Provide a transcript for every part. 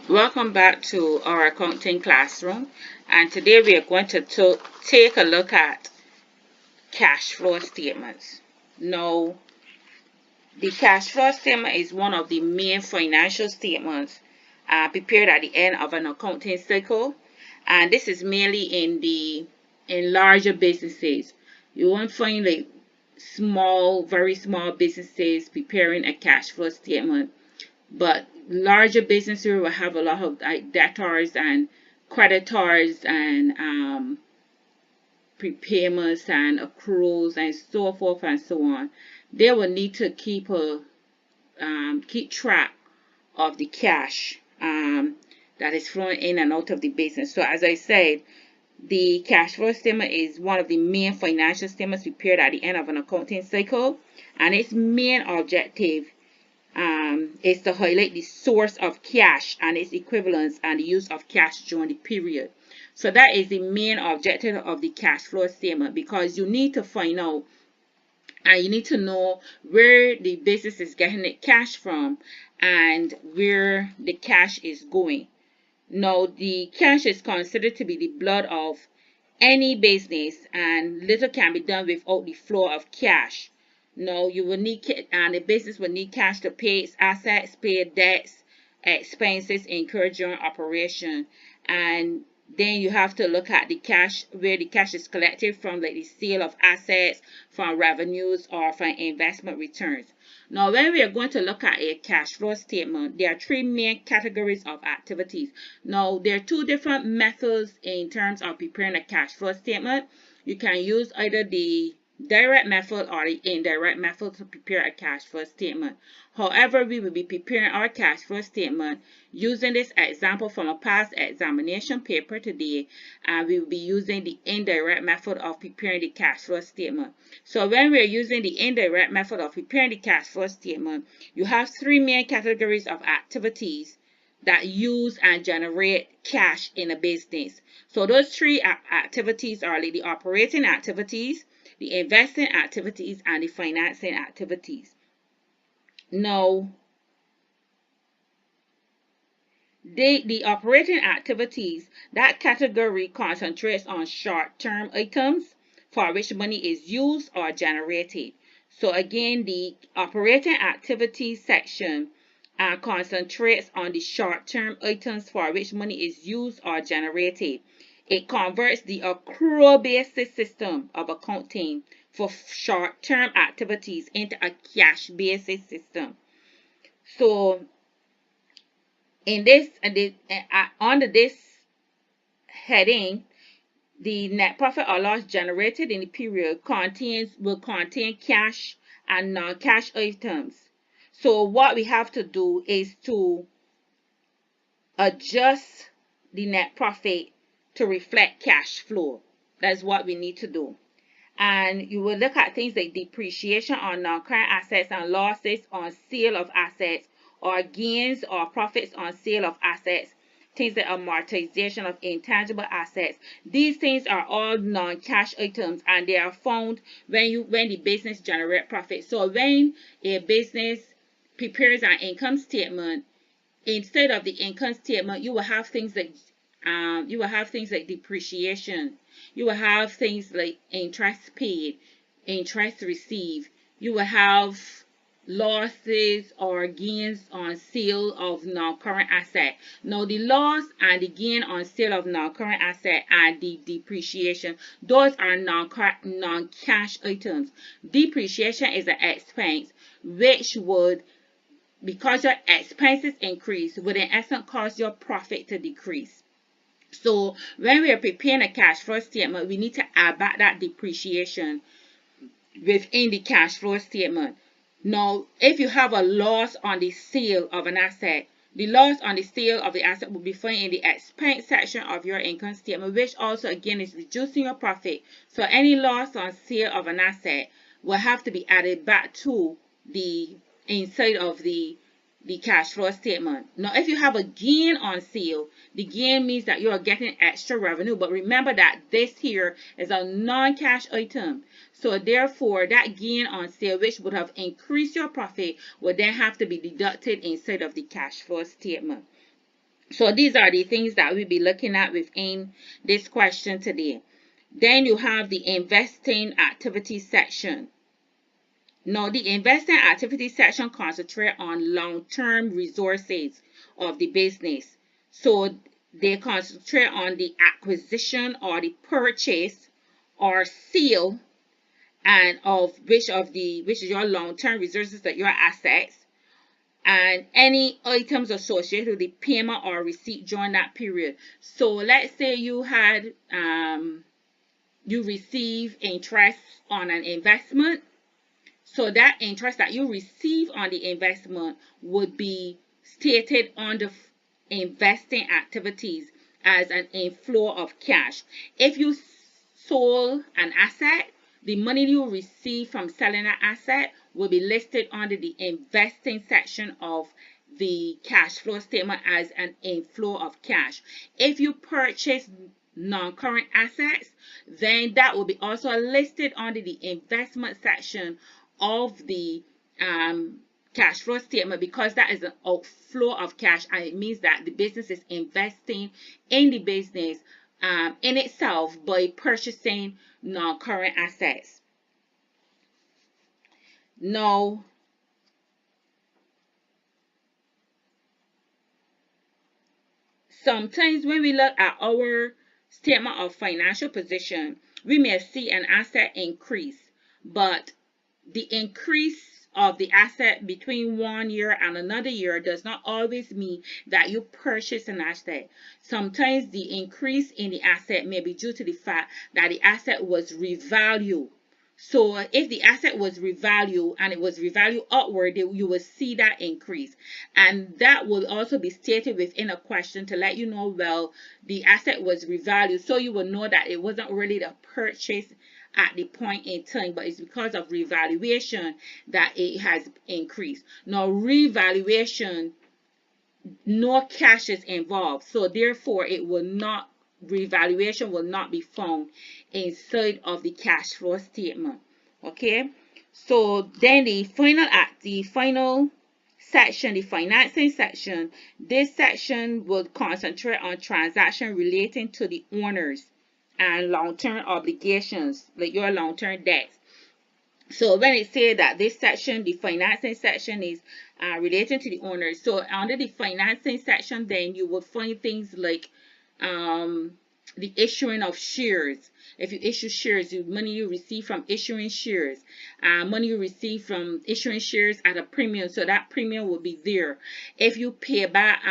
Welcome back to our accounting classroom, and today we are going to take a look at cash flow statements. Now, the cash flow statement is one of the main financial statements prepared at the end of an accounting cycle, and this is mainly in larger businesses. You won't find like very small businesses preparing a cash flow statement, but larger businesses will have a lot of debtors and creditors and prepayments and accruals and so forth and so on. They will need to keep track of the cash that is flowing in and out of the business. So as I said, the cash flow statement is one of the main financial statements prepared at the end of an accounting cycle, and its main objective is to highlight the source of cash and its equivalents and the use of cash during the period. So that is the main objective of the cash flow statement, because you need to find out and you need to know where the business is getting its cash from and where the cash is going. Now, the cash is considered to be the blood of any business, and little can be done without the flow of cash. No, you will need, and the business will need cash to pay its assets, pay debts, expenses incurred during operation. And then you have to look at the cash, where the cash is collected from, like the sale of assets, from revenues, or from investment returns. Now, when we are going to look at a cash flow statement, there are three main categories of activities. Now, there are two different methods in terms of preparing a cash flow statement. You can use either the direct method or the indirect method to prepare a cash flow statement. However, we will be preparing our cash flow statement using this example from a past examination paper today, and we will be using the indirect method of preparing the cash flow statement. So when we are using the indirect method of preparing the cash flow statement, you have three main categories of activities that use and generate cash in a business. So those three activities are like the operating activities, the investing activities, and the financing activities. Now, the operating activities, that category concentrates on short-term items for which money is used or generated. So again, the operating activities section concentrates on the short-term items for which money is used or generated. It converts the accrual-based system of accounting for short-term activities into a cash-based system. So in this, under this heading, the net profit or loss generated in the period will contain cash and non-cash items. So what we have to do is to adjust the net profit to reflect cash flow. That's what we need to do. And you will look at things like depreciation on non-current assets and losses on sale of assets, or gains or profits on sale of assets, things like amortization of intangible assets. These things are all non-cash items, and they are found when the business generates profit. So when a business prepares an income statement, instead of the income statement, you will have things like depreciation. You will have things like interest paid, interest received. You will have losses or gains on sale of non-current asset. Now, the loss and the gain on sale of non-current asset and the depreciation, those are non-cash items. Depreciation is an expense which would, because your expenses increase, would in essence cause your profit to decrease. So when we are preparing a cash flow statement, we need to add back that depreciation within the cash flow statement. Now, if you have a loss on the sale of an asset, the loss on the sale of the asset will be found in the expense section of your income statement, which also again is reducing your profit. So any loss on sale of an asset will have to be added back to the inside of the cash flow statement. Now, if you have a gain on sale, the gain means that you are getting extra revenue. But remember that this here is a non-cash item. So therefore, that gain on sale, which would have increased your profit, would then have to be deducted inside of the cash flow statement. So these are the things that we'll be looking at within this question today. Then you have the investing activity section. Now, the investing activity section concentrates on long-term resources of the business. So they concentrate on the acquisition or the purchase or sale and of which is your long-term resources, that your assets, and any items associated with the payment or receipt during that period. So let's say you had you receive interest on an investment. So that interest that you receive on the investment would be stated on the investing activities as an inflow of cash. If you sold an asset, the money you receive from selling an asset will be listed under the investing section of the cash flow statement as an inflow of cash. If you purchase non-current assets, then that will be also listed under the investment section of the cash flow statement, because that is an outflow of cash, and it means that the business is investing in the business in itself by purchasing non-current assets. Now, sometimes when we look at our statement of financial position, we may see an asset increase, but the increase of the asset between 1 year and another year does not always mean that you purchase an asset. Sometimes the increase in the asset may be due to the fact that the asset was revalued. So if the asset was revalued and it was revalued upward, you will see that increase. And that will also be stated within a question to let you know, well, the asset was revalued. So you will know that it wasn't really the purchase at the point in time, but it's because of revaluation that it has increased. Now, revaluation, no cash is involved, so therefore it will not, revaluation will not be found inside of the cash flow statement. Okay, so then the final section, the financing section, this section will concentrate on transactions relating to the owners and long-term obligations, like your long-term debts. So when it says that this section, the financing section, is relating to the owners, so under the financing section, then you will find things like the issuing of shares. If you issue shares, the money you receive from issuing shares, money you receive from issuing shares at a premium, so that premium will be there. If you pay back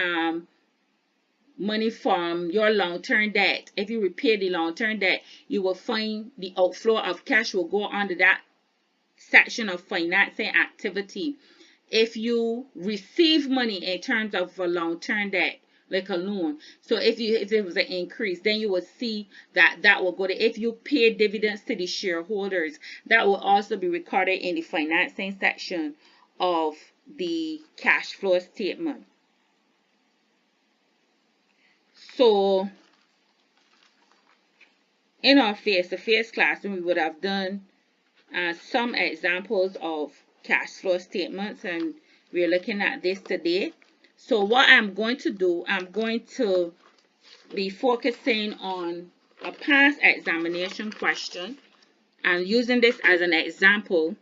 money from your long-term debt, if you repay the long-term debt, you will find the outflow of cash will go under that section of financing activity. If you receive money in terms of a long-term debt, like a loan, so if it was an increase, then you will see that will go to, if you pay dividends to the shareholders, that will also be recorded in the financing section of the cash flow statement. So in our face-to-face classroom, we would have done some examples of cash flow statements, and we're looking at this today. So what I'm going to do, I'm going to be focusing on a past examination question and using this as an example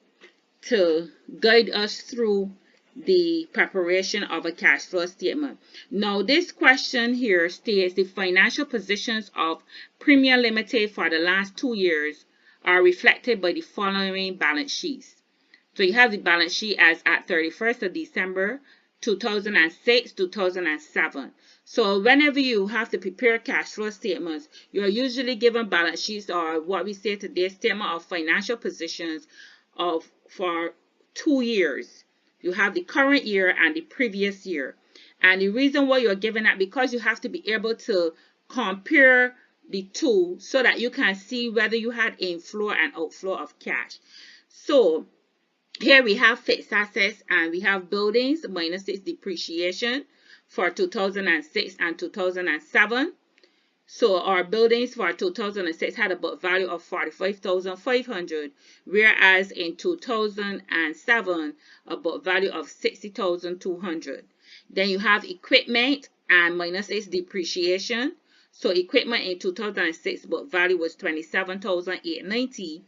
to guide us through the preparation of a cash flow statement. Now, this question here states the financial positions of Premier Limited for the last 2 years are reflected by the following balance sheets. So you have the balance sheet as at 31st of December 2006, 2007. So whenever you have to prepare cash flow statements, you're usually given balance sheets, or what we say today, statement of financial positions for 2 years. You have the current year and the previous year. And the reason why you're given that, because you have to be able to compare the two so that you can see whether you had inflow and outflow of cash. So here we have fixed assets and we have buildings minus its depreciation for 2006 and 2007. So our buildings for 2006 had a book value of 45,500, whereas in 2007 a book value of 60,200. Then you have equipment and minus its depreciation. So equipment in 2006 book value was $27,890,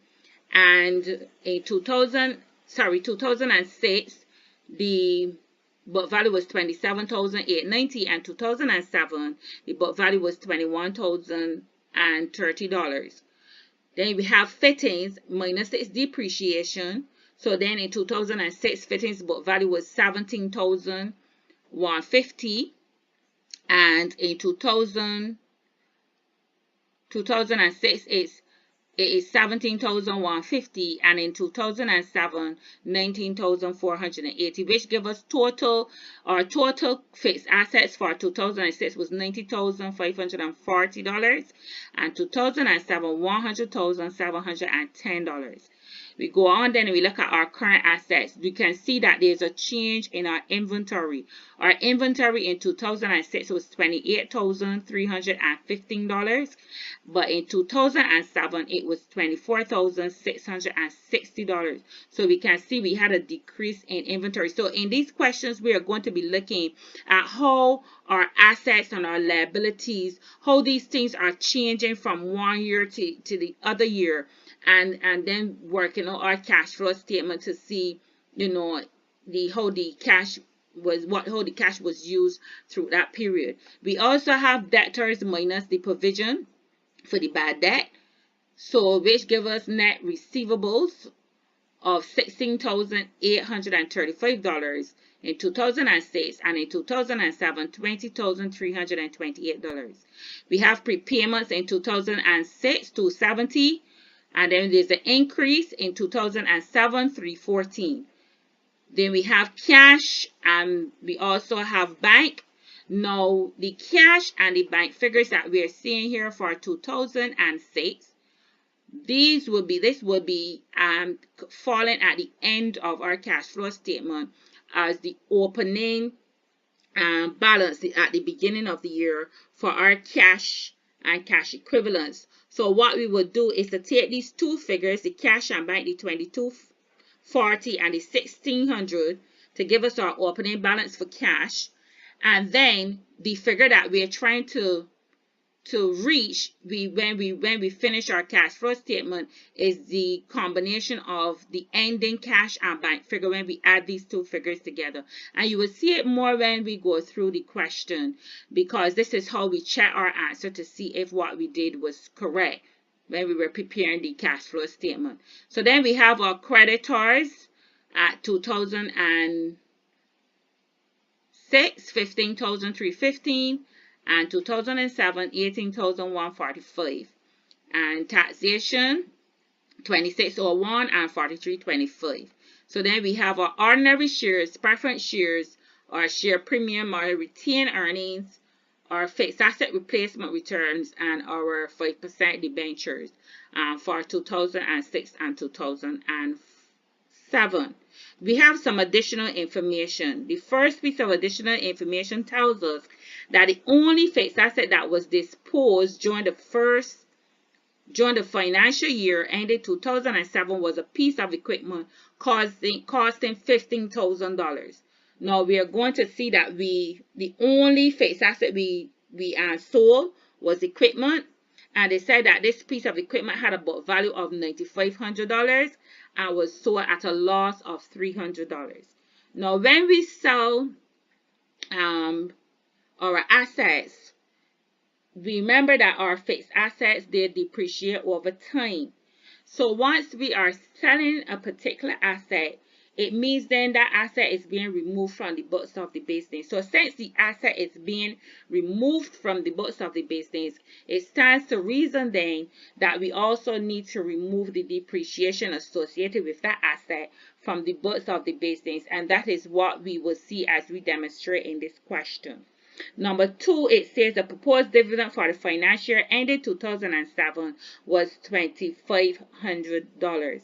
and in 2006 the book value was $27,890, and 2007 the book value was $21,030. Then we have fittings minus its depreciation. So then in 2006 fittings book value was $17,150, and in 2006 it is $17,150, and in 2007 $19,480, which give us total fixed assets for 2006 was $90,540, and 2007 $100,710. We go on then and we look at our current assets. We can see that there's a change in our inventory. Our inventory in 2006 was $28,315, but in 2007 it was $24,660. So we can see we had a decrease in inventory. So in these questions we are going to be looking at how our assets and our liabilities, how these things are changing from one year to the other year, and then working on our cash flow statement to see, how the cash was used through that period. We also have debtors minus the provision for the bad debt, so which give us net receivables of $16,835 in 2006, and in 2007 $20,328. We have prepayments in 2006 $270, and then there's an increase in 2007 $314. Then we have cash, and we also have bank. Now the cash and the bank figures that we are seeing here for 2006, this will be falling at the end of our cash flow statement as the opening balance at the beginning of the year for our cash and cash equivalents. So what we would do is to take these two figures, the cash and bank, the $2240 and the $1600, to give us our opening balance for cash, and then the figure that we are trying to reach, when we finish our cash flow statement, is the combination of the ending cash and bank figure when we add these two figures together. And you will see it more when we go through the question, because this is how we check our answer to see if what we did was correct when we were preparing the cash flow statement. So then we have our creditors at 2006 $15,315, and 2007 $18,145, and taxation $2601 and $4325. So then we have our ordinary shares, preference shares, our share premium, our retained earnings, our fixed asset replacement returns, and our 5% debentures for 2006 and 2007. We have some additional information. The first piece of additional information tells us that the only fixed asset that was disposed during the financial year ended 2007 was a piece of equipment costing $15,000. Now we are going to see that the only fixed asset we sold was equipment, and they said that this piece of equipment had a book value of $9,500 and was sold at a loss of $300. Now when we sell our assets, remember that our fixed assets, they depreciate over time. So once we are selling a particular asset, it means then that asset is being removed from the books of the business. So since the asset is being removed from the books of the business, it stands to reason then that we also need to remove the depreciation associated with that asset from the books of the business, and that is what we will see as we demonstrate in this question. Number 2, it says the proposed dividend for the financial year ended 2007 was $2,500.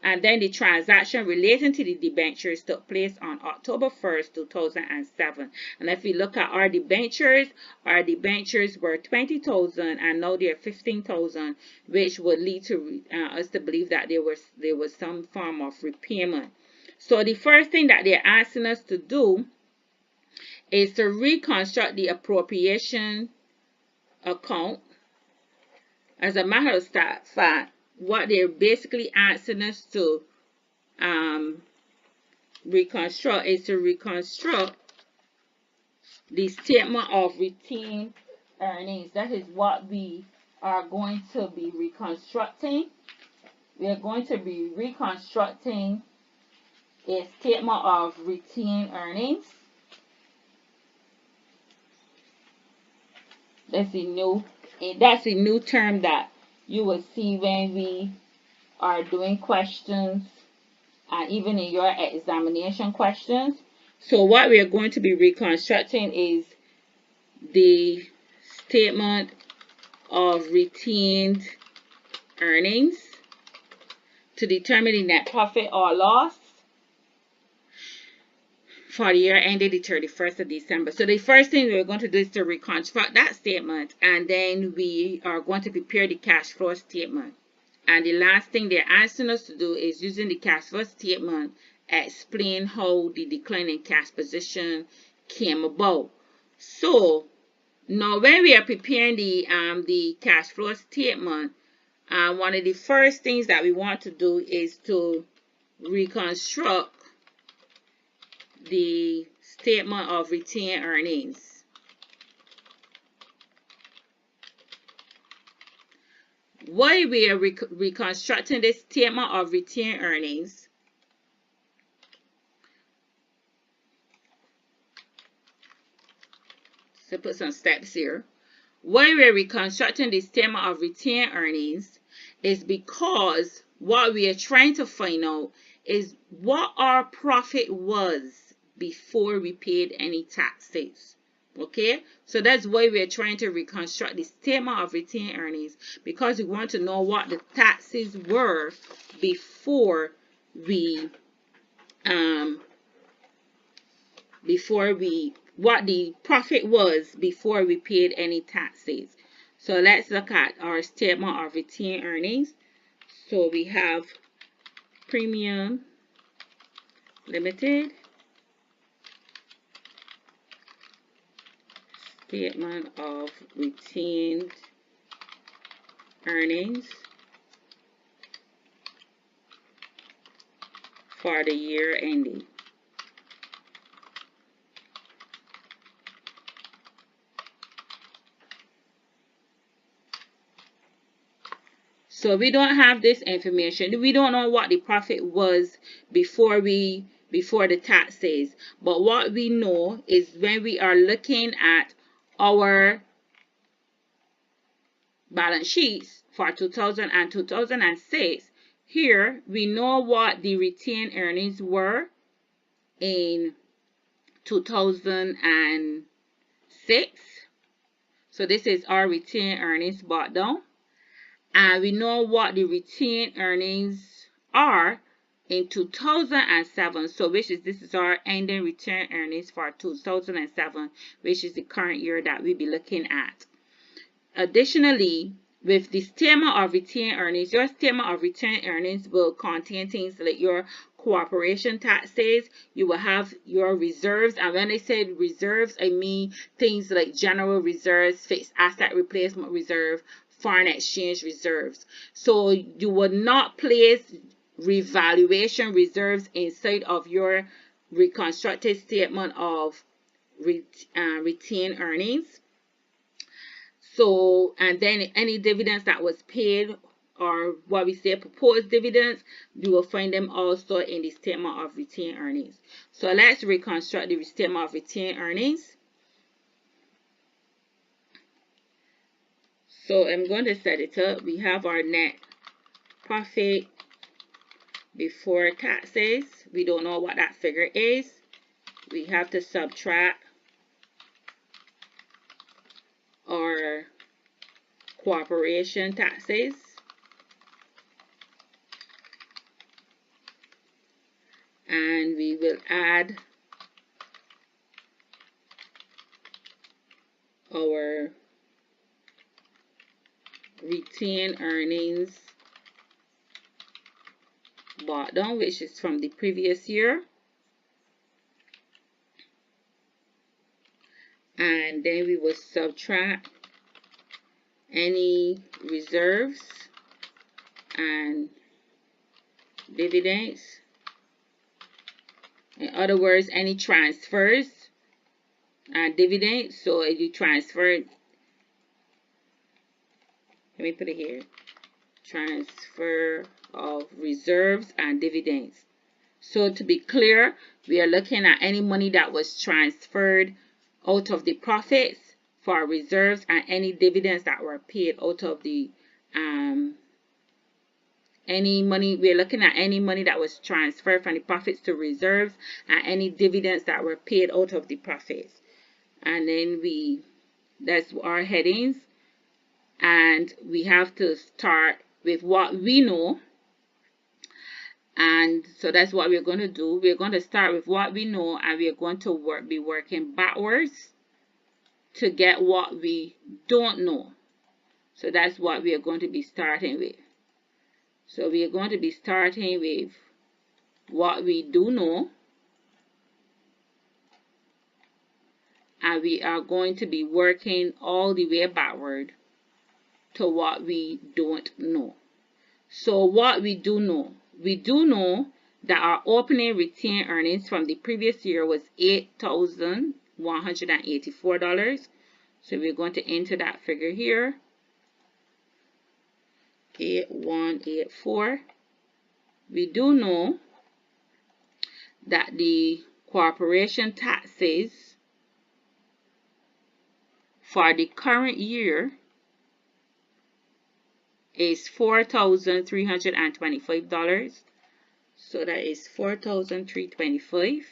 And then the transaction relating to the debentures took place on October 1st, 2007. And if we look at our debentures were $20,000 and now they're $15,000, which would lead to us to believe that there was some form of repayment. So the first thing that they're asking us to do is to reconstruct the appropriation account. As a matter of fact, what they're basically asking us to reconstruct is to reconstruct the statement of retained earnings. That is what we are going to be reconstructing. We are going to be reconstructing a statement of retained earnings. That's a new term that you will see when we are doing questions and even in your examination questions. So what we are going to be reconstructing is the statement of retained earnings to determine the net profit or loss for the year ended the 31st of December. So the first thing we're going to do is to reconstruct that statement, and then we are going to prepare the cash flow statement. And the last thing they're asking us to do is, using the cash flow statement, explain how the decline in cash position came about. So now when we are preparing the cash flow statement, one of the first things that we want to do is to reconstruct the statement of retained earnings. While we are reconstructing this statement of retained earnings, so put some steps here. While we are reconstructing the statement of retained earnings is because what we are trying to find out is what our profit was before we paid any taxes. Okay, so that's why we're trying to reconstruct the statement of retained earnings, because we want to know what the taxes were before we what the profit was before we paid any taxes. So let's look at our statement of retained earnings. So we have Premium Limited statement of retained earnings for the year ending. So we don't have this information. We don't know what the profit was before the taxes. But what we know is when we are looking at our balance sheets for 2000 and 2006, here we know what the retained earnings were in 2006. So this is our retained earnings brought down. And we know what the retained earnings are in 2007. So this is our ending retained earnings for 2007, which is the current year that we'll be looking at. Additionally, with the statement of retained earnings, your statement of retained earnings will contain things like your corporation taxes. You will have your reserves, and when I said reserves, I mean things like general reserves, fixed asset replacement reserve, foreign exchange reserves. So you will not place revaluation reserves inside of your reconstructed statement of retained earnings. So, and then any dividends that was paid, or what we say proposed dividends, you will find them also in the statement of retained earnings. So let's reconstruct the statement of retained earnings. So I'm going to set it up. We have our net profit before taxes. We don't know what that figure is. We have to subtract our corporation taxes. And we will add our retained earnings brought down, which is from the previous year. and then we will subtract any reserves and dividends. In other words, any transfers and dividends. So if you transfer, let me put it here, transfer of reserves and dividends. So to be clear, we are looking at any money that was transferred out of the profits for reserves and any dividends that were paid out of the any money. We're looking at any money that was transferred from the profits to reserves and any dividends that were paid out of the profits. And then that's our headings, and we have to start with what we know. And so that's what we're going to do. We're going to start with what we know, and we're going to be working backwards to get what we don't know. So that's what we are going to be starting with. So we are going to be starting with what we do know, and we are going to be working all the way backward to what we don't know. So what we do know that our opening retained earnings from the previous year was $8,184. So we're going to enter that figure here, 8184. We do know that the corporation taxes for the current year is $4,325. So that is $4,325.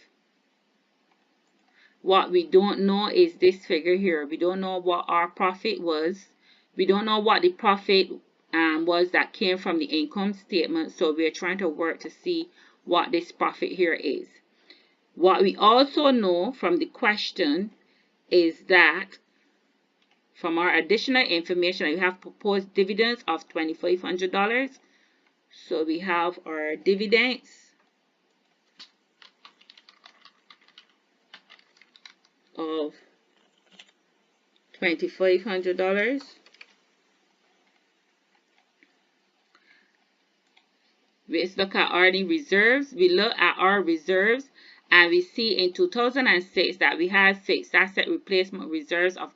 What we don't know is this figure here. We don't know what our profit was. We don't know what the profit was that came from the income statement. So we're trying to work to see what this profit here is. What we also know from the question is that from our additional information, we have proposed dividends of $2,500. So we have our dividends of $2,500. Let's look at our reserves. We look at our reserves, and we see in 2006 that we had fixed asset replacement reserves of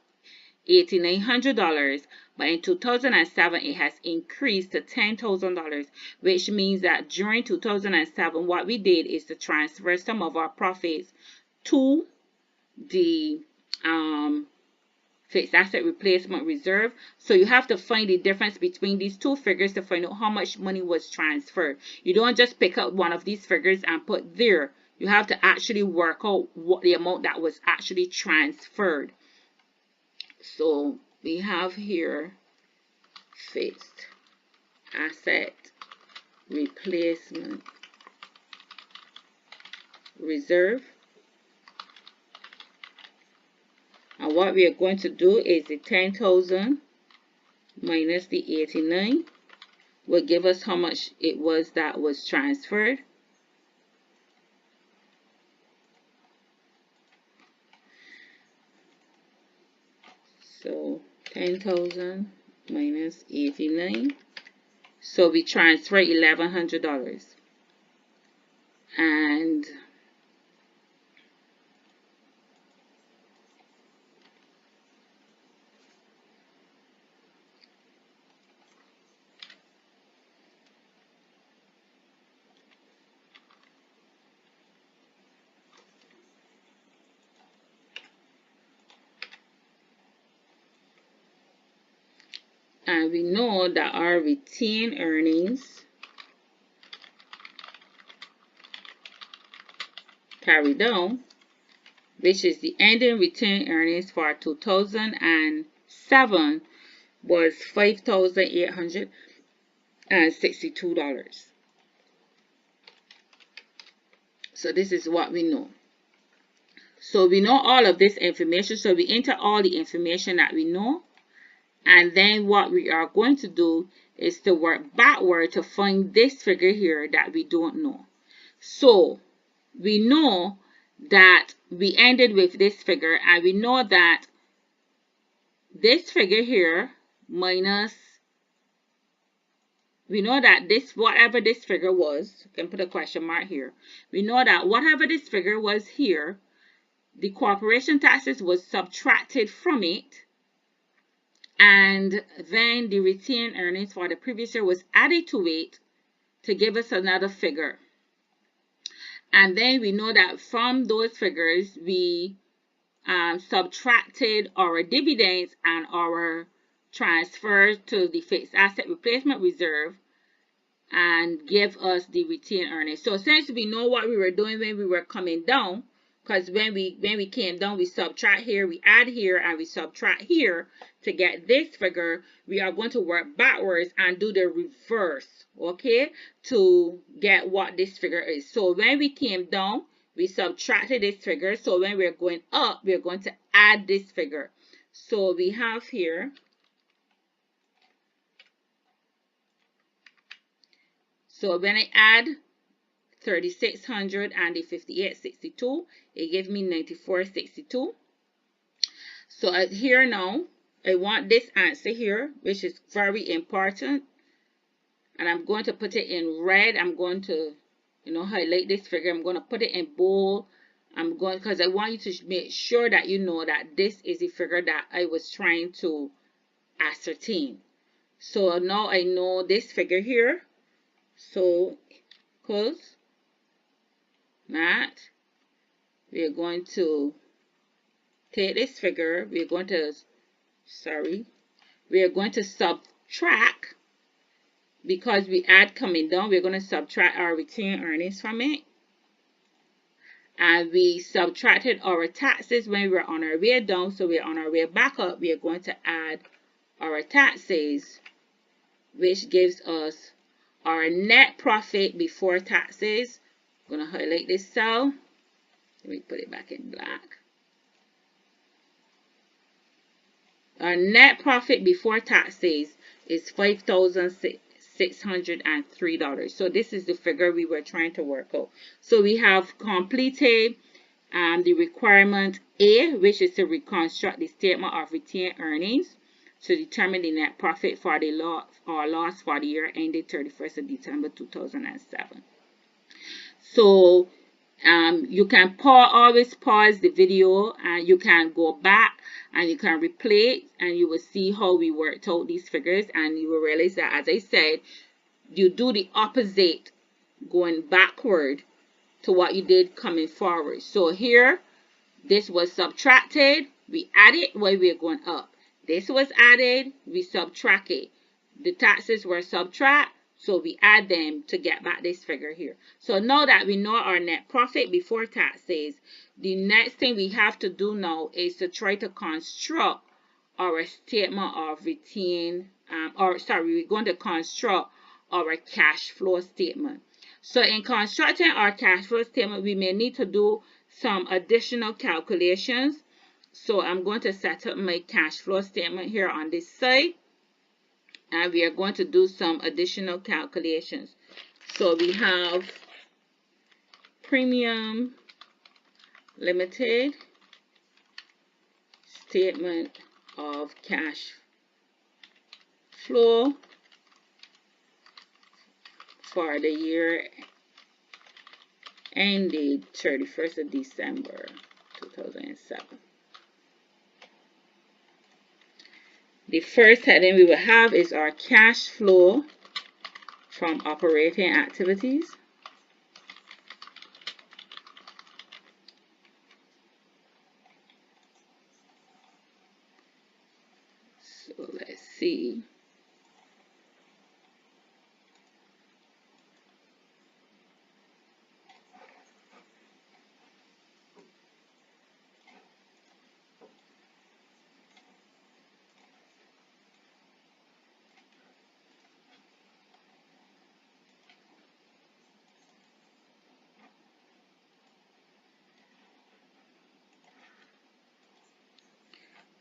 $8,900, but in 2007 it has increased to $10,000, which means that during 2007 what we did is to transfer some of our profits to the fixed asset replacement reserve. So you have to find the difference between these two figures to find out how much money was transferred. You don't just pick up one of these figures and put there. You have to actually work out what the amount that was actually transferred. So we have here fixed asset replacement reserve. And what we are going to do is the 10,000 minus the 89 will give us how much it was that was transferred. So 10,000 minus 89. So we transfer $1,100. And we know that our retained earnings carry down, which is the ending retained earnings for 2007 was $5,862. So this is what we know. So we know all of this information. So we enter all the information that we know. And then what we are going to do is to work backward to find this figure here that we don't know. So we know that we ended with this figure, and we know that this figure here minus, we know that this, whatever this figure was, you can put a question mark here. We know that whatever this figure was here, the corporation taxes was subtracted from it, and then the retained earnings for the previous year was added to it to give us another figure. And then we know that from those figures, we subtracted our dividends and our transfers to the fixed asset replacement reserve and give us the retained earnings. So since we know what we were doing when we were coming down, because when we came down, we subtract here, we add here, and we subtract here to get this figure, we are going to work backwards and do the reverse, okay, to get what this figure is. So when we came down, we subtracted this figure. So when we're going up, we're going to add this figure. So we have here, so when I add 3,600 and the 58.62, it gives me 94.62. So here now, I want this answer here, which is very important, and I'm going to put it in red. I'm going to, highlight this figure. I'm going to put it in bold. I'm going, because I want you to make sure that you know that this is the figure that I was trying to ascertain. So now I know this figure here. So close that. We are going to take this figure. We are going to subtract, because we add coming down, we're going to subtract our retained earnings from it. And we subtracted our taxes when we were on our way down, so we're on our way back up. We are going to add our taxes, which gives us our net profit before taxes. I'm going to highlight this cell. Let me put it back in black. Our net profit before taxes is $5,603. So this is the figure we were trying to work out. So we have completed the requirement A, which is to reconstruct the statement of retained earnings to determine the net profit for the loss for the year ended 31st of December 2007. So you can always pause the video, and you can go back and you can replay it, and you will see how we worked out these figures, and you will realize that, as I said, you do the opposite going backward to what you did coming forward. So here, this was subtracted, we added while we are going up. This was added, we subtracted. The taxes were subtract, so we add them to get back this figure here. So now that we know our net profit before taxes, the next thing we have to do now is to try to construct our statement of retained, we're going to construct our cash flow statement. So in constructing our cash flow statement, we may need to do some additional calculations. So I'm going to set up my cash flow statement here on this side, and we are going to do some additional calculations. So we have Premium Limited statement of cash flow for the year ended 31st of December 2007. The first heading we will have is our cash flow from operating activities. So let's see.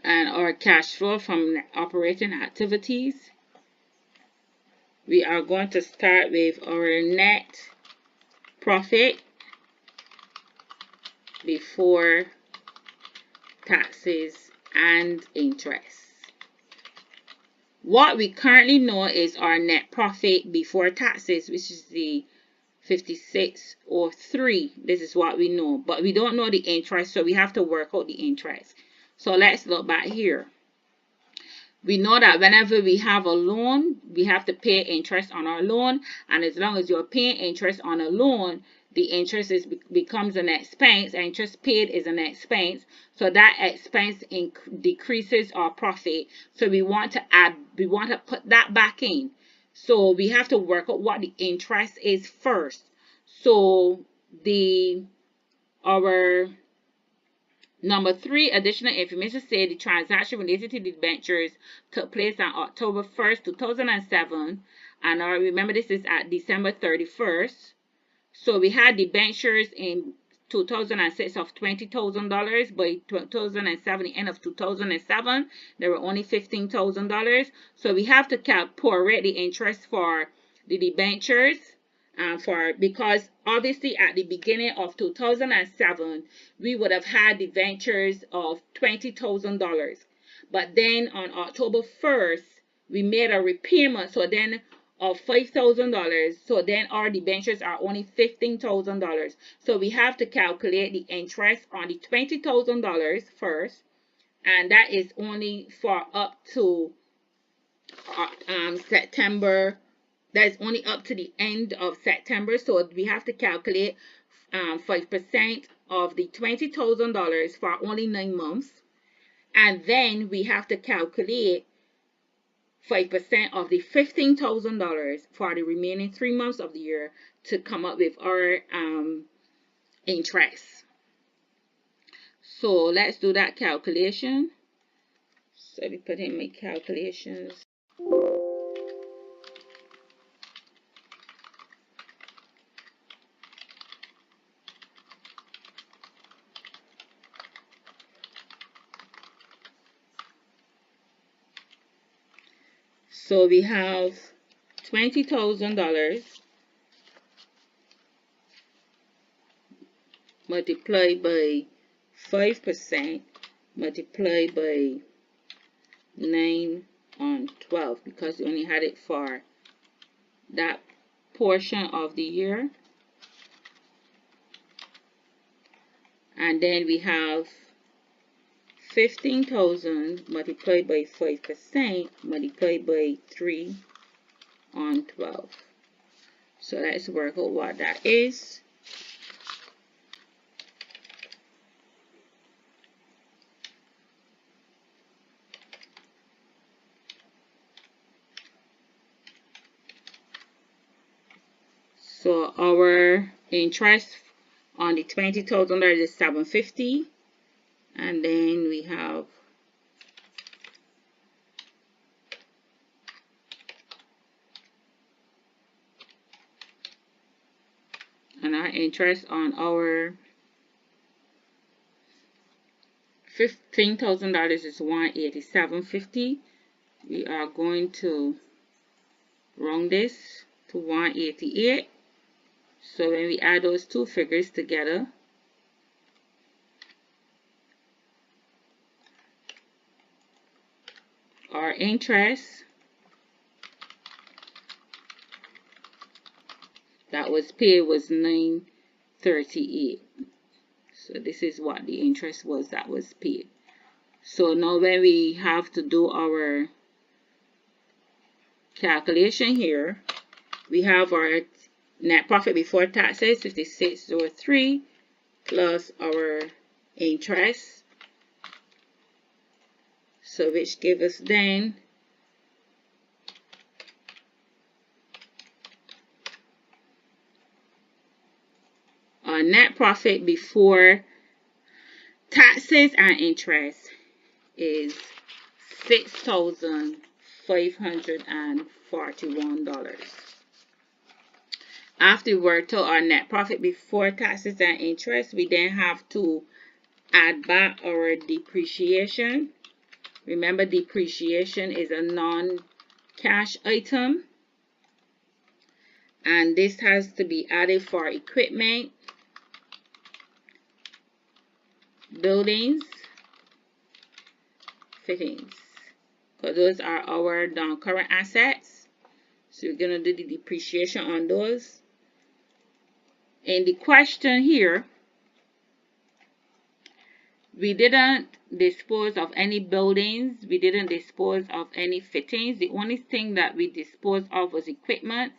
And our cash flow from operating activities, we are going to start with our net profit before taxes and interest. What we currently know is our net profit before taxes, which is the 5603. This is what we know, but we don't know the interest, so we have to work out the interest. So let's look back here. We know that whenever we have a loan, we have to pay interest on our loan, and as long as you're paying interest on a loan, the interest becomes an expense. Interest paid is an expense, so that expense decreases our profit. So we want to put that back in. So we have to work out what the interest is first. So our number 3, additional information said the transaction related to the debentures took place on October 1st, 2007, and remember this is at December 31st. So we had debentures in 2006 of $20,000. By 2007, the end of 2007, there were only $15,000. So we have to prorate the interest for the debentures, because obviously at the beginning of 2007, we would have had debentures of $20,000. But then on October 1st, we made a repayment. So then of $5,000, so then our debentures are only $15,000. So we have to calculate the interest on the $20,000 first, and that is only for up to September. That's only up to the end of September. So we have to calculate 5% of the $20,000 for only 9 months, and then we have to calculate 5% of the $15,000 for the remaining 3 months of the year to come up with our interest. So let's do that calculation. So let me put in my calculations. So we have $20,000 multiplied by 5% multiplied by 9 on 12, because we only had it for that portion of the year. And then we have 15,000 multiplied by 5% multiplied by 3 on 12. So let's work out what that is. So our interest on the $20,000 is $750. And then we have our interest on our $15,000 is $187.50. We are going to round this to 188. So when we add those two figures together, our interest that was paid was $938. So this is what the interest was that was paid. So now when we have to do our calculation here, we have our net profit before taxes, 5603, plus our interest. So which give us then our net profit before taxes and interest is $6,541. After we worked out our net profit before taxes and interest, we then have to add back our depreciation. Remember, depreciation is a non-cash item, and this has to be added for equipment, buildings, fittings, because those are our non-current assets. So we're going to do the depreciation on those. In the question here, we didn't dispose of any buildings. We didn't dispose of any fittings. The only thing that we disposed of was equipment.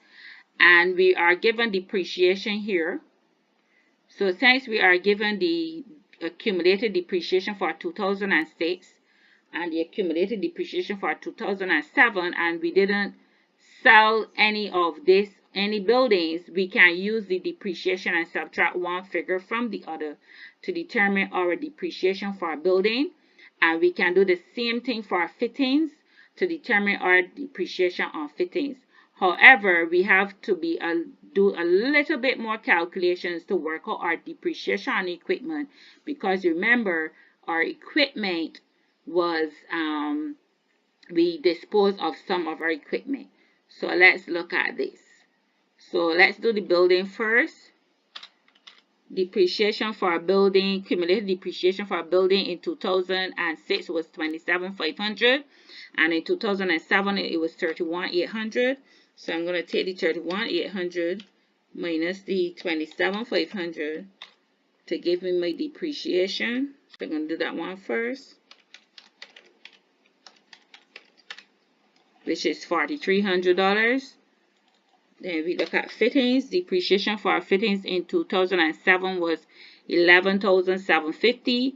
And we are given depreciation here. So since we are given the accumulated depreciation for 2006 and the accumulated depreciation for 2007, and we didn't sell any of this, any buildings, we can use the depreciation and subtract one figure from the other to determine our depreciation for a building. And we can do the same thing for our fittings to determine our depreciation on fittings. However, we have to do a little bit more calculations to work out our depreciation on equipment, because remember, our equipment was, we disposed of some of our equipment. So let's look at this. So let's do the building first. Depreciation for a building, cumulative depreciation for a building in 2006 was $27,500, and in 2007 it was $31,800. So I'm going to take the $31,800 minus the $27,500 to give me my depreciation. So I'm going to do that one first, which is $4,300. Then we look at fittings. Depreciation for our fittings in 2007 was $11,750.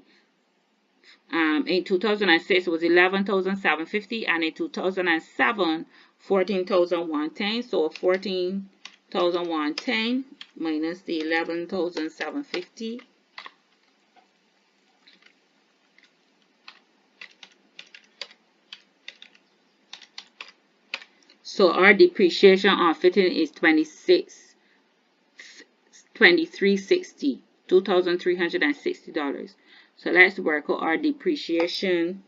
In 2006 it was $11,750, and in 2007 $14,110. So $14,110 minus the $11,750. So our depreciation on fitting is $2360, $2,360. So let's work out our depreciation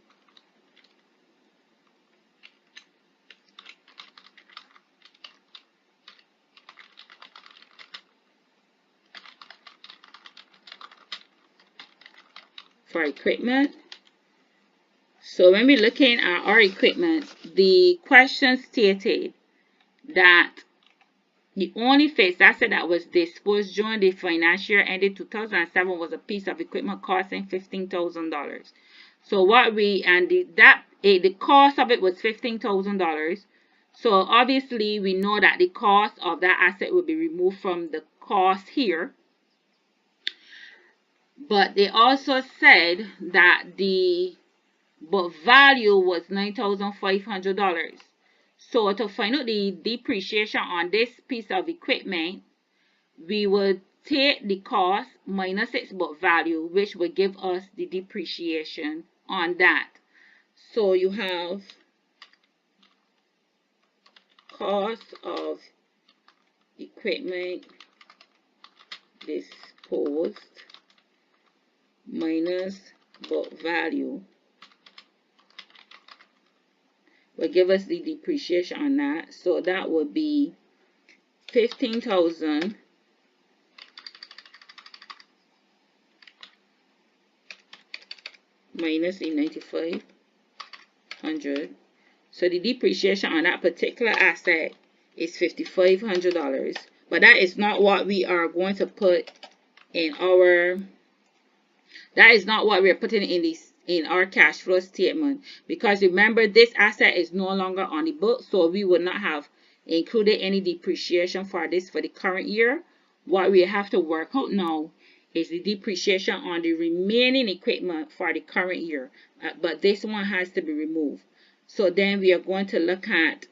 for equipment. So when we're looking at our equipment, the question stated that the only fixed asset that was disposed during the financial year ended 2007 was a piece of equipment costing $15,000. So what we, and the cost of it was $15,000. So obviously we know that the cost of that asset will be removed from the cost here. But they also said that the book value was $9,500. So to find out the depreciation on this piece of equipment, we would take the cost minus its book value, which would give us the depreciation on that. So you have cost of equipment disposed minus book value will give us the depreciation on that. So that would be $15,000 minus the $9,500. So the depreciation on that particular asset is $5,500. But that is not what we are going to put in our, that is not what we are putting in our cash flow statement, because remember, this asset is no longer on the book, so we would not have included any depreciation for this for the current year. What we have to work out now is the depreciation on the remaining equipment for the current year, but this one has to be removed. So then we are going to look at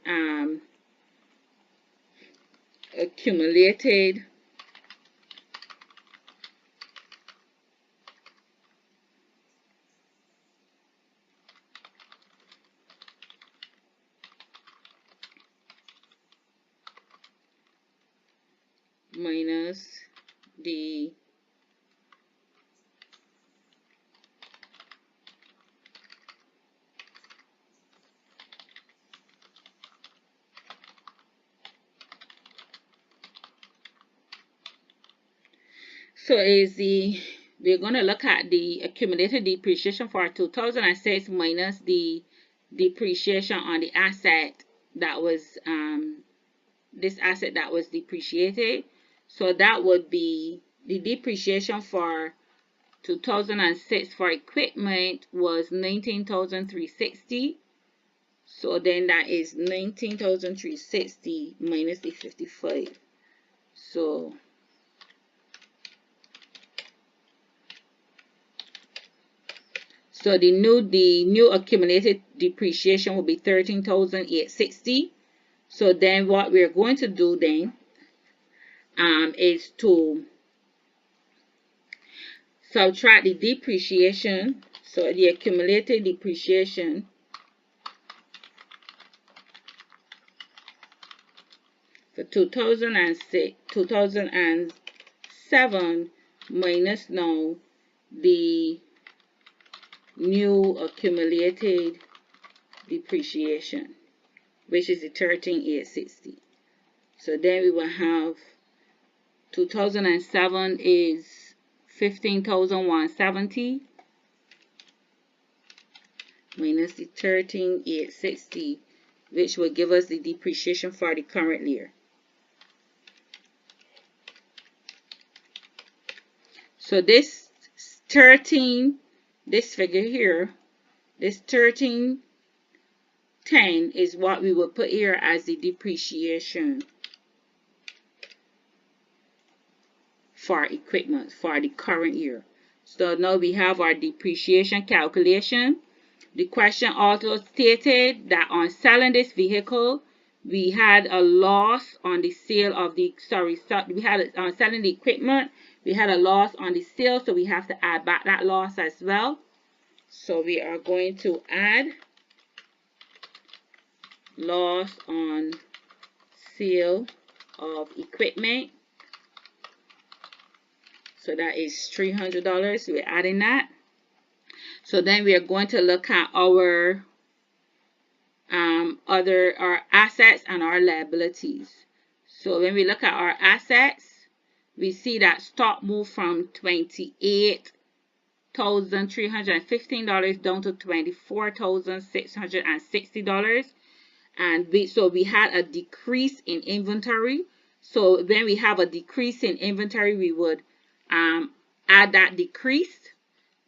accumulated minus the so is the we're going to look at the accumulated depreciation for 2006 minus the depreciation on the asset that was this asset that was depreciated. So that would be the depreciation for 2006 for equipment was 19,360. So then that is 19,360 minus the 55. So the new accumulated depreciation will be 13,860. So then what we're going to do then is to subtract the depreciation. So the accumulated depreciation for 2007 minus now the new accumulated depreciation, which is the 13,860. So then we will have 2007 is 15,170 minus the 13,860, which will give us the depreciation for the current year. So this figure here, this 1310 is what we will put here as the depreciation for equipment for the current year. So now we have our depreciation calculation. The question also stated that on selling this vehicle, we had a loss on the sale of the, on selling the equipment, we had a loss on the sale, so we have to add back that loss as well. So we are going to add loss on sale of equipment. So that is $300. We're adding that. So then we are going to look at our our assets and our liabilities. So when we look at our assets, we see that stock moved from $28,315 down to $24,660. And so we had a decrease in inventory. So when we have a decrease in inventory, we would add that decrease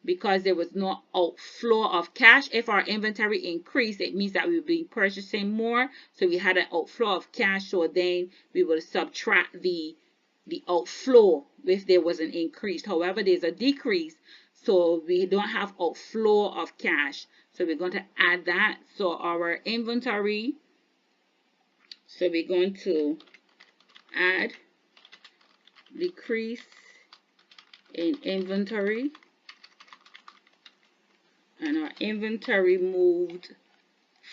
because there was no outflow of cash. If our inventory increased, it means that we will be purchasing more. So we had an outflow of cash. So then we will subtract the outflow if there was an increase. However, there's a decrease, so we don't have outflow of cash. So we're going to add that. So our inventory, so we're going to add decrease in inventory, and our inventory moved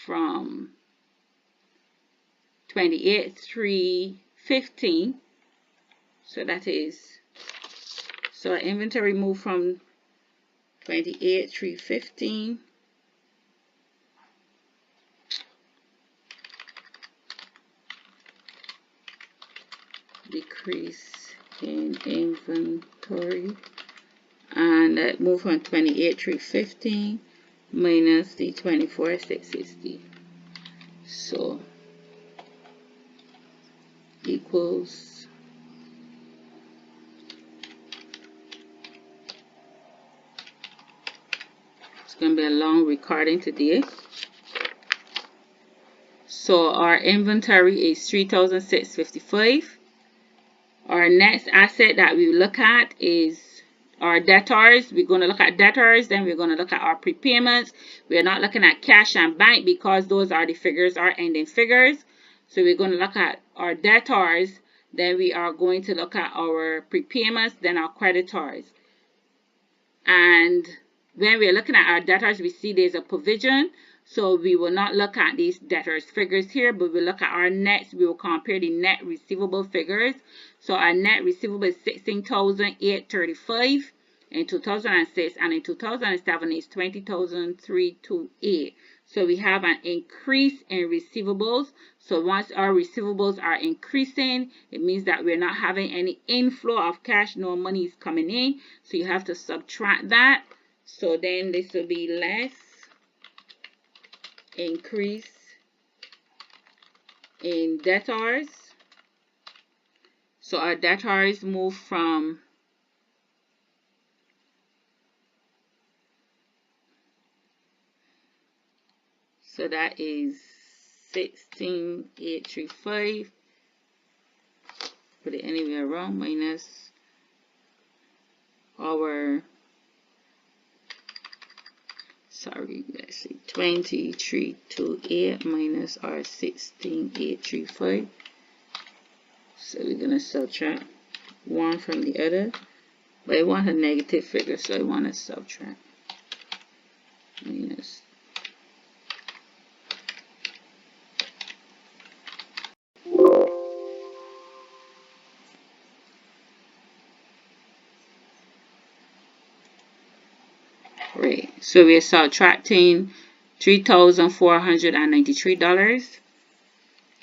from 28,315. So that is, so our inventory moved from 28,315 decrease in inventory, and that moved from 28,315 minus the 24,660. So equals going to be a long recording today. So our inventory is 3,655. Our next asset that we look at is our debtors. We're going to look at debtors, then we're going to look at our prepayments. We're not looking at cash and bank because those are the figures, our ending figures. So we're going to look at our debtors, then we are going to look at our prepayments, then our creditors. And when we're looking at our debtors, we see there's a provision. So we will not look at these debtors figures here, but we'll look at our nets. We will compare the net receivable figures. So our net receivable is $16,835 in 2006, and in 2007 is $20,328. So we have an increase in receivables. So once our receivables are increasing, it means that we're not having any inflow of cash, no money is coming in. So you have to subtract that. So then this will be less increase in debtors. So our debtors move from so that is 16,835. Put it anywhere wrong, minus our, sorry, let's see, 2328 minus our 16,835. So we're going to subtract one from the other. But I want a negative figure, so I want to subtract minus. Right. So we're subtracting $3,493.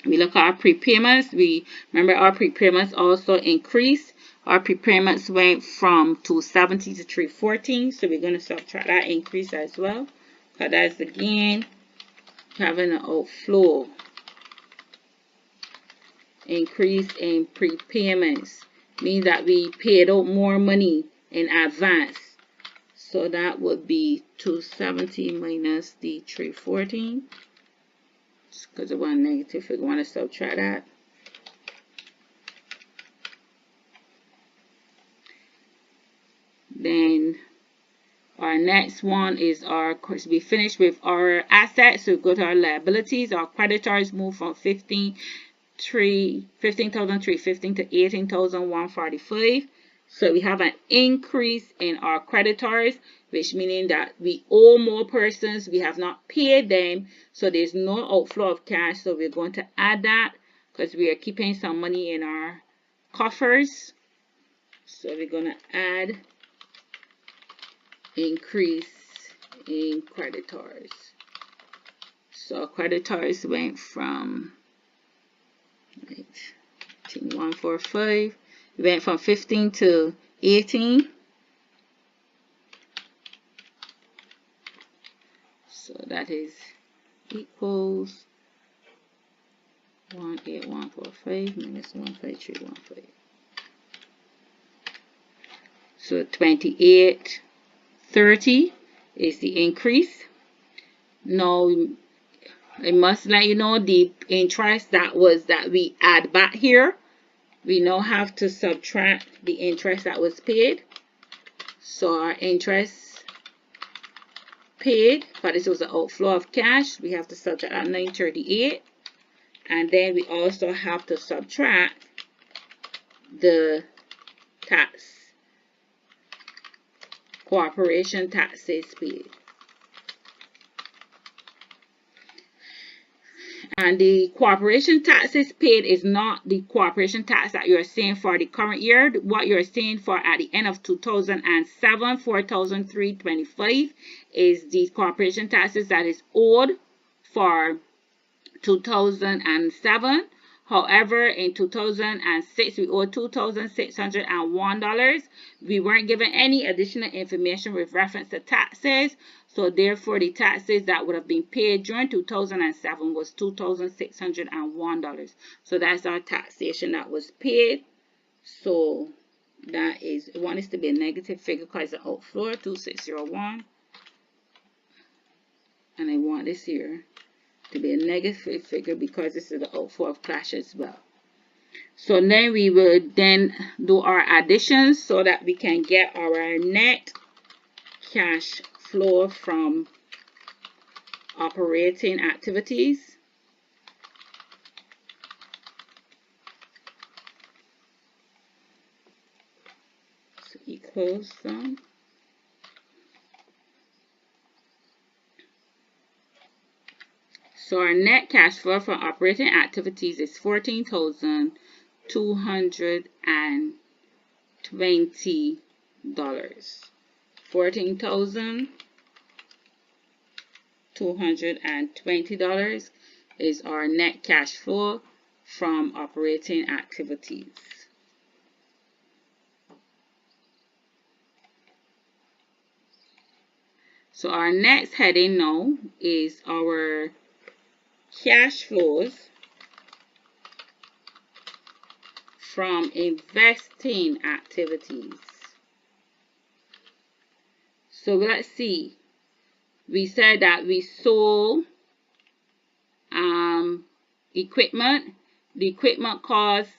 We look at our prepayments. We remember our prepayments also increased. Our prepayments went from 270 to 314. So we're going to subtract that increase as well. Because that's again having an outflow. Increase in prepayments means that we paid out more money in advance. So that would be 270 minus the 314. Because it was negative, we want to subtract that. Then our next one is our, we finished with our assets. So we go to our liabilities. Our creditors move from 15,315 to 18,145. So we have an increase in our creditors, which meaning that we owe more persons. We have not paid them. So there's no outflow of cash. So we're going to add that because we are keeping some money in our coffers. So we're going to add increase in creditors. So creditors went from 145. We went from 15 to 18. So that is equals 18145 minus 15315. So 2830 is the increase. Now I must let you know the interest that we add back here. We now have to subtract the interest that was paid. So our interest paid, but this was an outflow of cash, we have to subtract at 938. And then we also have to subtract the tax, corporation taxes paid. And the corporation taxes paid is not the corporation tax that you're seeing for the current year. What you're seeing for at the end of 2007, 4,325 is the corporation taxes that is owed for 2007. However, in 2006, we owed $2,601. We weren't given any additional information with reference to taxes. So therefore, the taxes that would have been paid during 2007 was $2,601. So that's our taxation that was paid. So that is, I want this to be a negative figure because it's an outflow, 2601. And I want this here to be a negative figure because this is the outflow of cash as well. So then we will then do our additions so that we can get our net cash flow from operating activities. So equals some. So our net cash flow from operating activities is $14,220. $14,220. $220 is our net cash flow from operating activities. So our next heading now is our cash flows from investing activities. So let's see. We said that we sold equipment. The equipment cost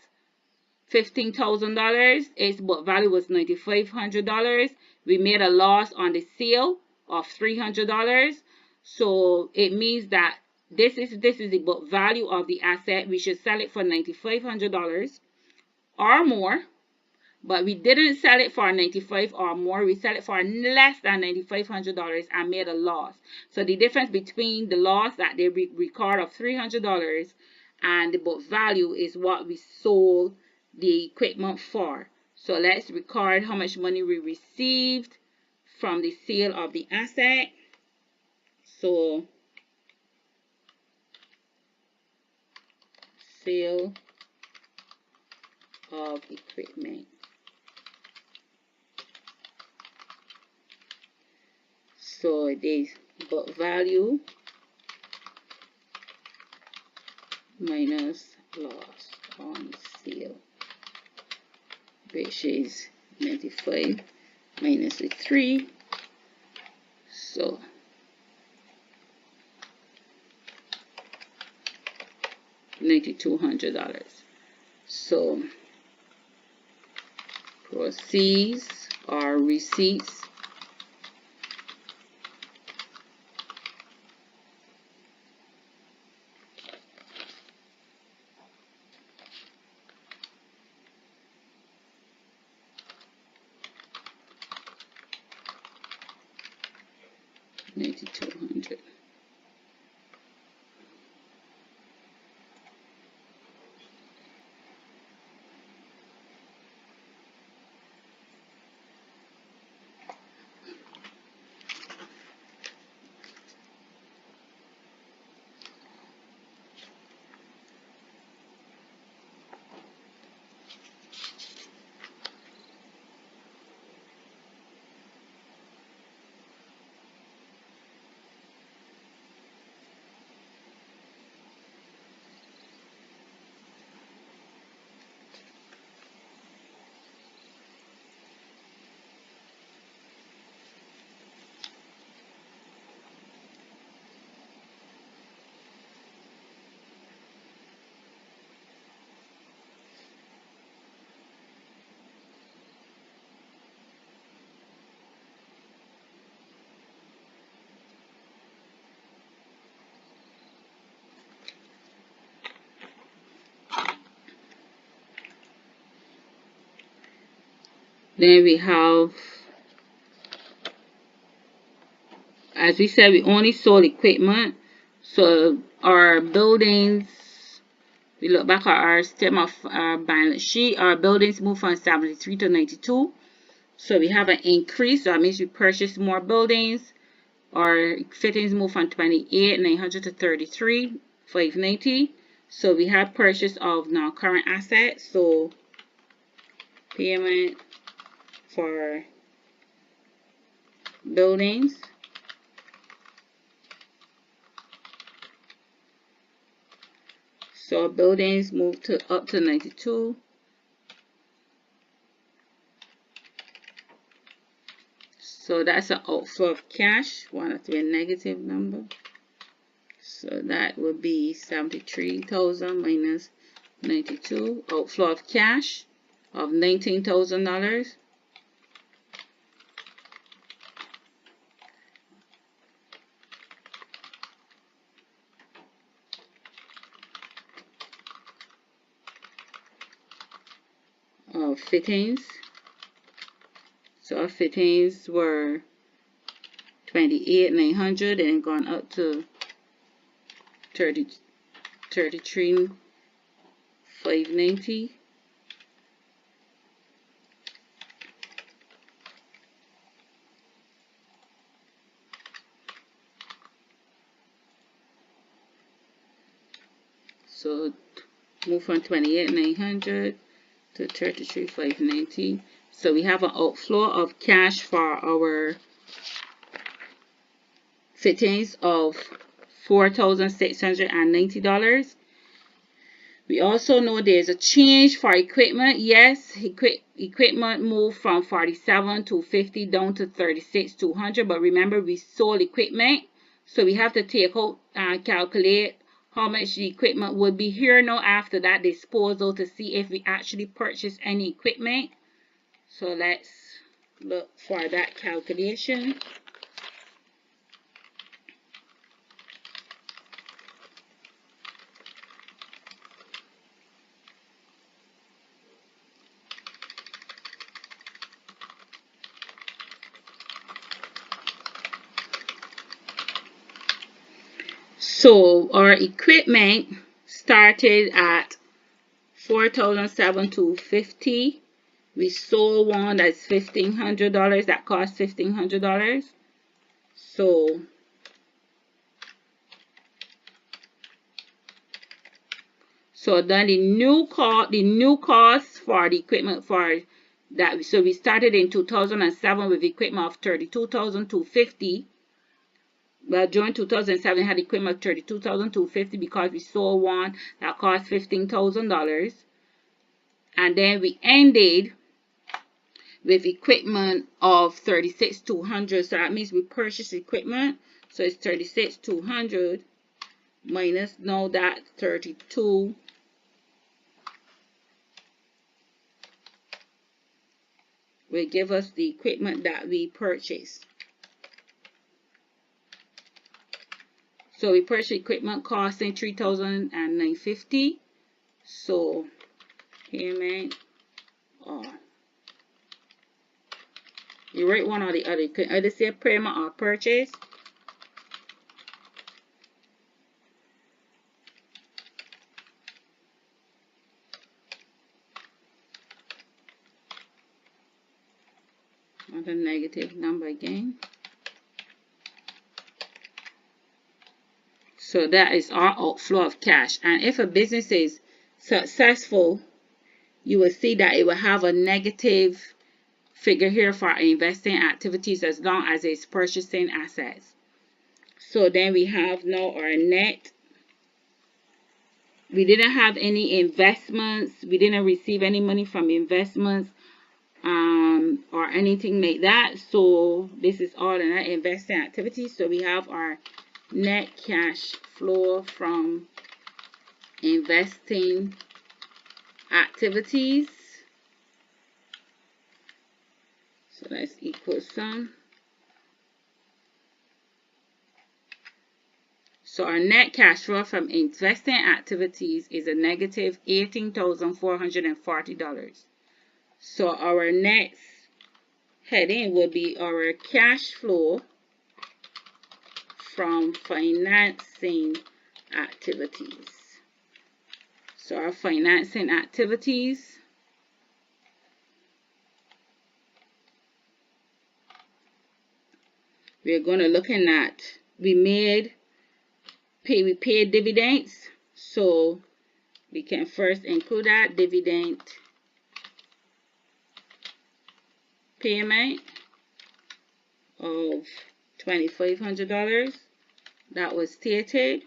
$15,000. Its book value was $9,500. We made a loss on the sale of $300. So it means that this is the book value of the asset. We should sell it for $9,500 or more. But we didn't sell it for $95 or more. We sell it for less than $9,500 and made a loss. So the difference between the loss that they record of $300 and the book value is what we sold the equipment for. So let's record how much money we received from the sale of the asset. So sale of equipment. So the book value minus loss on sale, which is 95 minus the 3. So $9,200. So proceeds or receipts $9,200. Then we have, as we said, we only sold equipment. So our buildings, we look back at our statement of our balance sheet, our buildings moved from 73 to 92. So we have an increase. So that means we purchased more buildings. Our fittings moved from 28,900 to 33,590. So we have purchase of non-current assets. So payment for buildings. So buildings moved up to 92. So that's an outflow of cash. Want it to be a negative number. So that would be 73,000 minus 92. Outflow of cash of $19,000. Of fittings. So our fittings were 28,900 and gone up to 33,590. So move from 28,900 to 33,590. So we have an outflow of cash for our fittings of $4,690. We also know there's a change for equipment. Yes, equipment moved from 47 to 50 down to 36,200. But remember, we sold equipment, so we have to take out and calculate how much the equipment would be here now after that disposal to see if we actually purchased any equipment. So let's look for that calculation. So our equipment started at $4,750. We sold one that's $1,500. That cost $1,500. So then the new cost for the equipment for that. So we started in 2007 with equipment of $32,250. Well, during 2007, we had equipment of $32,250 because we sold one that cost $15,000. And then we ended with equipment of $36,200. So that means we purchased equipment. So it's $36,200 minus now that $32,000 will give us the equipment that we purchased. So we purchased equipment costing $3,950. So payment, you write one or the other. You can either say payment or purchase. Another negative number again. So that is our outflow of cash. And if a business is successful, you will see that it will have a negative figure here for investing activities as long as it's purchasing assets. So then we have now our net. We didn't have any investments. We didn't receive any money from investments or anything like that. So this is all in our investing activities. So we have our net cash flow from investing activities. So let's equal sum. So our net cash flow from investing activities is a negative $18,440. So our next heading will be our cash flow from financing activities. So our financing activities, we're going to look at, we paid dividends. So we can first include that dividend payment of $2,500 that was stated.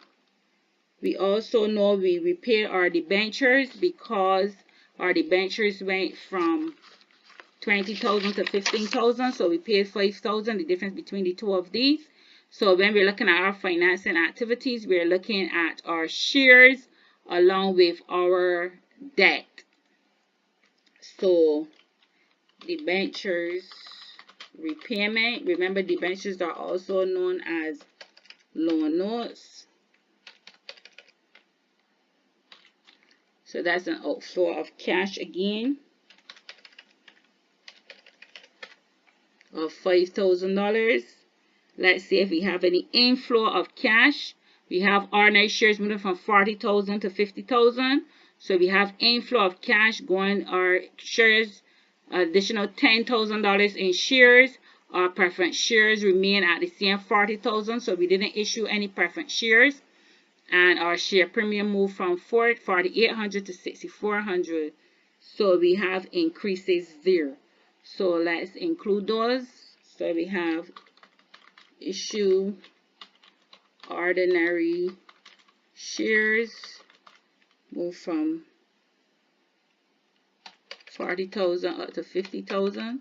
We also know we repaid our debentures because our debentures went from $20,000 to $15,000, so we paid $5,000, the difference between the two of these. So when we're looking at our financing activities, we're looking at our shares along with our debt. So debentures repayment, remember debentures are also known as loan notes. So that's an outflow of cash again of $5,000. Let's see if we have any inflow of cash. We have ordinary shares moving from 40,000 to 50,000. So we have inflow of cash going, our shares, additional $10,000 in shares. Our preference shares remain at the same 40,000. So we didn't issue any preference shares. and our share premium moved from 4,800 to 6,400. So we have increases there. So let's include those. So we have issue ordinary shares move from 40,000 up to 50,000.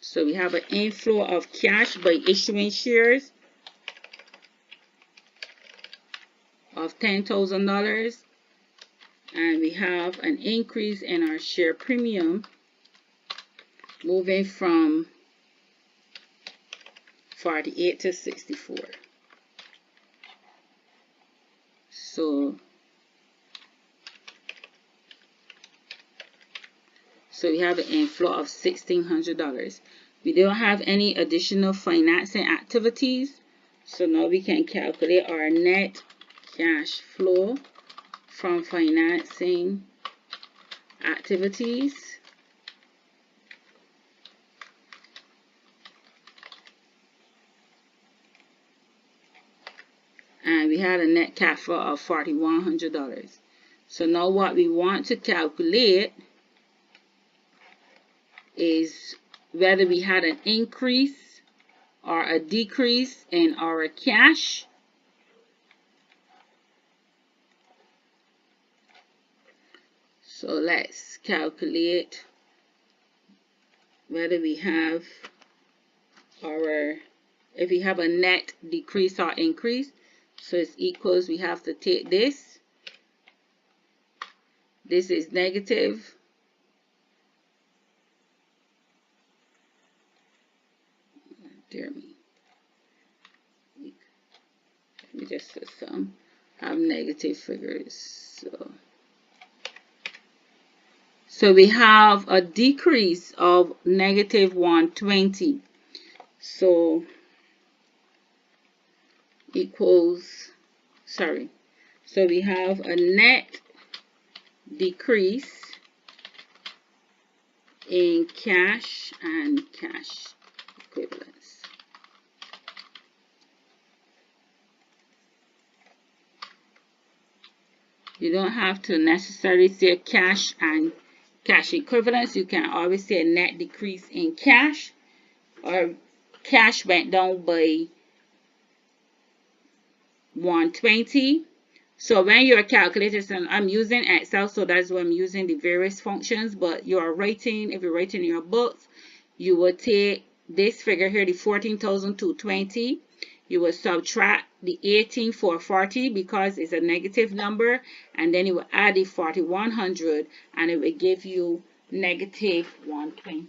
So we have an inflow of cash by issuing shares of $10,000, and we have an increase in our share premium moving from 48 to 64. So we have an inflow of $1,600. We don't have any additional financing activities. So now we can calculate our net cash flow from financing activities. And we had a net cash flow of $4,100. So now what we want to calculate is whether we had an increase or a decrease in our cash. So let's calculate whether we have if we have a net decrease or increase. So it's equals, we have to take this. This is negative. Dear me. Let me just put some have negative figures. So we have a decrease of negative 120. So equals, sorry. So we have a net decrease in cash and cash equivalents. You don't have to necessarily say cash and cash equivalents. You can always say a net decrease in cash, or cash went down by 120. So when you're calculating, and I'm using Excel, so that's why I'm using the various functions, but you're writing, if you're writing in your books, you will take this figure here, the 14,220. You will subtract the 18,440 because it's a negative number, and then you will add the 4,100, and it will give you negative 120.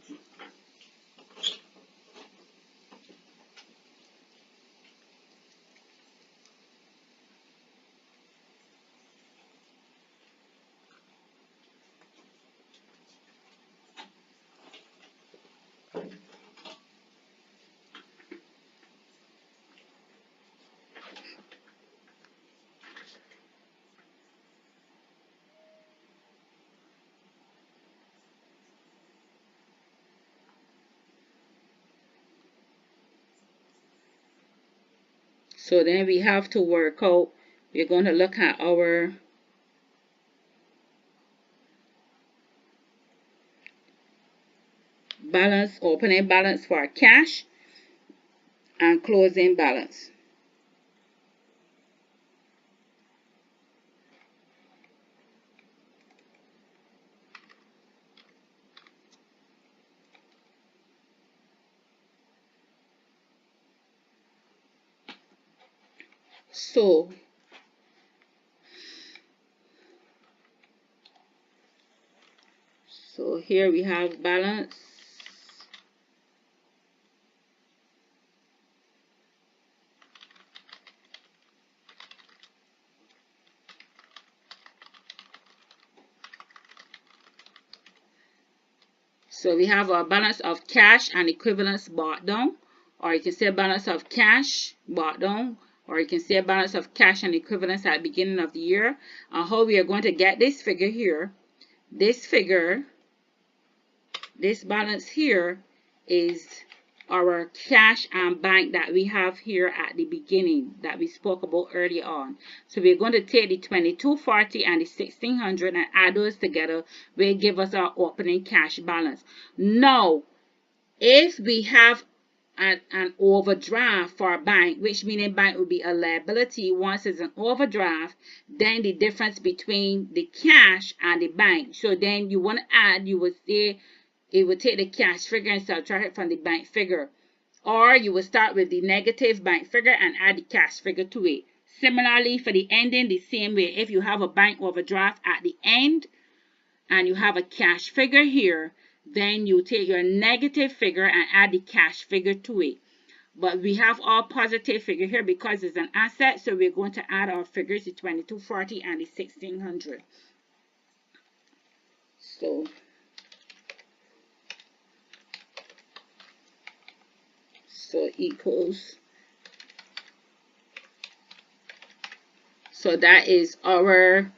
So then we have to work out, we're going to look at our balance, opening balance for our cash and closing balance. So here we have balance. So we have our balance of cash and equivalents brought down, or you can say balance of cash brought down, or you can say balance of cash and equivalents at the beginning of the year. And how we are going to get this figure here, this figure, this balance here is our cash and bank that we have here at the beginning that we spoke about earlier on. So we're going to take the 2240 and the 1600 and add those together, will give us our opening cash balance. Now, if we have an overdraft for a bank, which meaning bank will be a liability once it's an overdraft, then the difference between the cash and the bank. So then you want to add, you would say it would take the cash figure and subtract it from the bank figure. Or you will start with the negative bank figure and add the cash figure to it. Similarly, for the ending, the same way. If you have a bank overdraft at the end and you have a cash figure here, then you take your negative figure and add the cash figure to it. But we have our positive figure here because it's an asset, so we're going to add our figures, the 2240 and the 1600. So equals. So that is our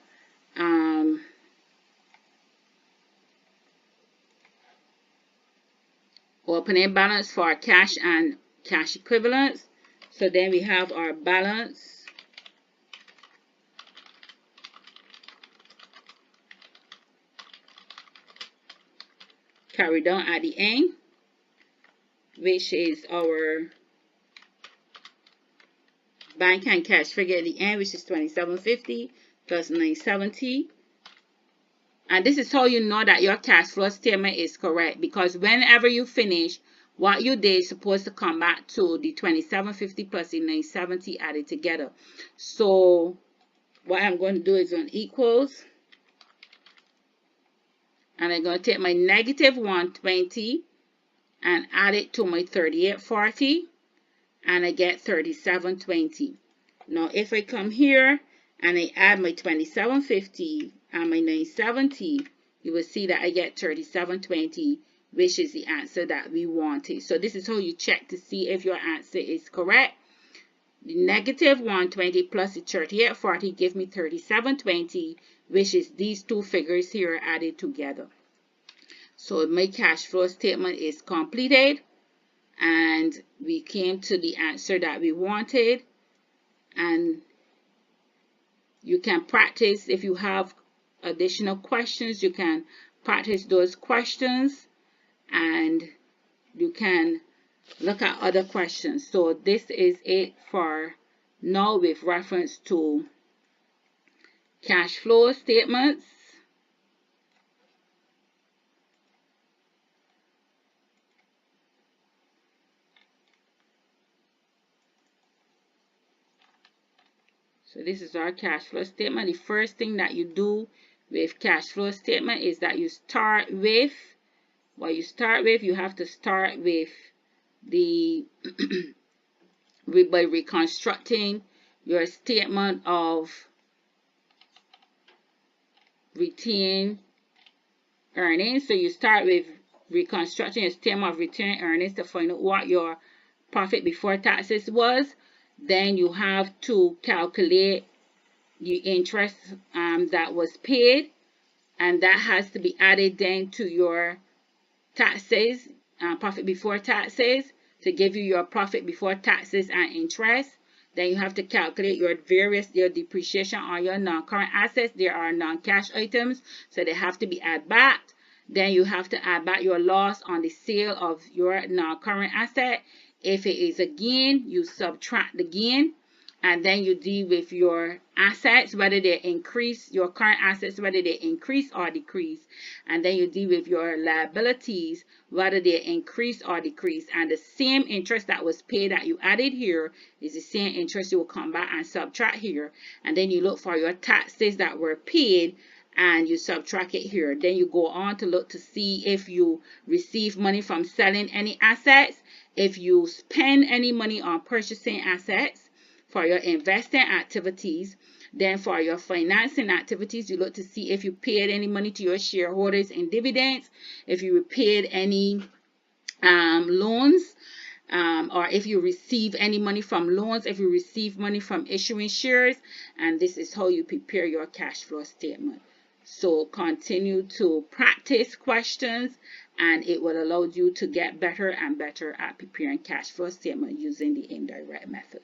opening balance for our cash and cash equivalents. So then we have our balance carried on at the end, which is our bank and cash figure at the end, which is 2750 plus 970. And this is how you know that your cash flow statement is correct, because whenever you finish, what you did is supposed to come back to the 2750 plus the 970 added together. So what I'm going to do is on equals, and I'm going to take my negative 120 and add it to my 3840, and I get 3720. Now if I come here and I add my 2750 and my 970, you will see that I get 3720, which is the answer that we wanted. So this is how you check to see if your answer is correct. The negative 120 plus the 3840 give me 3720, which is these two figures here added together. So my cash flow statement is completed, and we came to the answer that we wanted. And you can practice, if you have additional questions, you can practice those questions and you can look at other questions. So this is it for now with reference to cash flow statements. So this is our cash flow statement. The first thing that you do with cash flow statement is that you start with, you have to start with the by reconstructing your statement of retained earnings. So you start with reconstructing your statement of retained earnings to find out what your profit before taxes was. Then you have to calculate the interest that was paid, and that has to be added then to your taxes, profit before taxes, to give you your profit before taxes and interest. Then you have to calculate your depreciation on your non-current assets. There are non-cash items, so they have to be added back. Then you have to add back your loss on the sale of your non-current asset. If it is a gain, you subtract the gain, and then you deal with your assets, whether they increase, your current assets, whether they increase or decrease, and then you deal with your liabilities, whether they increase or decrease. And the same interest that was paid that you added here is the same interest you will come back and subtract here, and then you look for your taxes that were paid and you subtract it here. Then you go on to look to see if you receive money from selling any assets, if you spend any money on purchasing assets for your investing activities. Then for your financing activities, you look to see if you paid any money to your shareholders in dividends, if you paid any loans, or if you receive any money from loans, if you receive money from issuing shares. And this is how you prepare your cash flow statement. So continue to practice questions, and it will allow you to get better and better at preparing cash flow statement using the indirect method.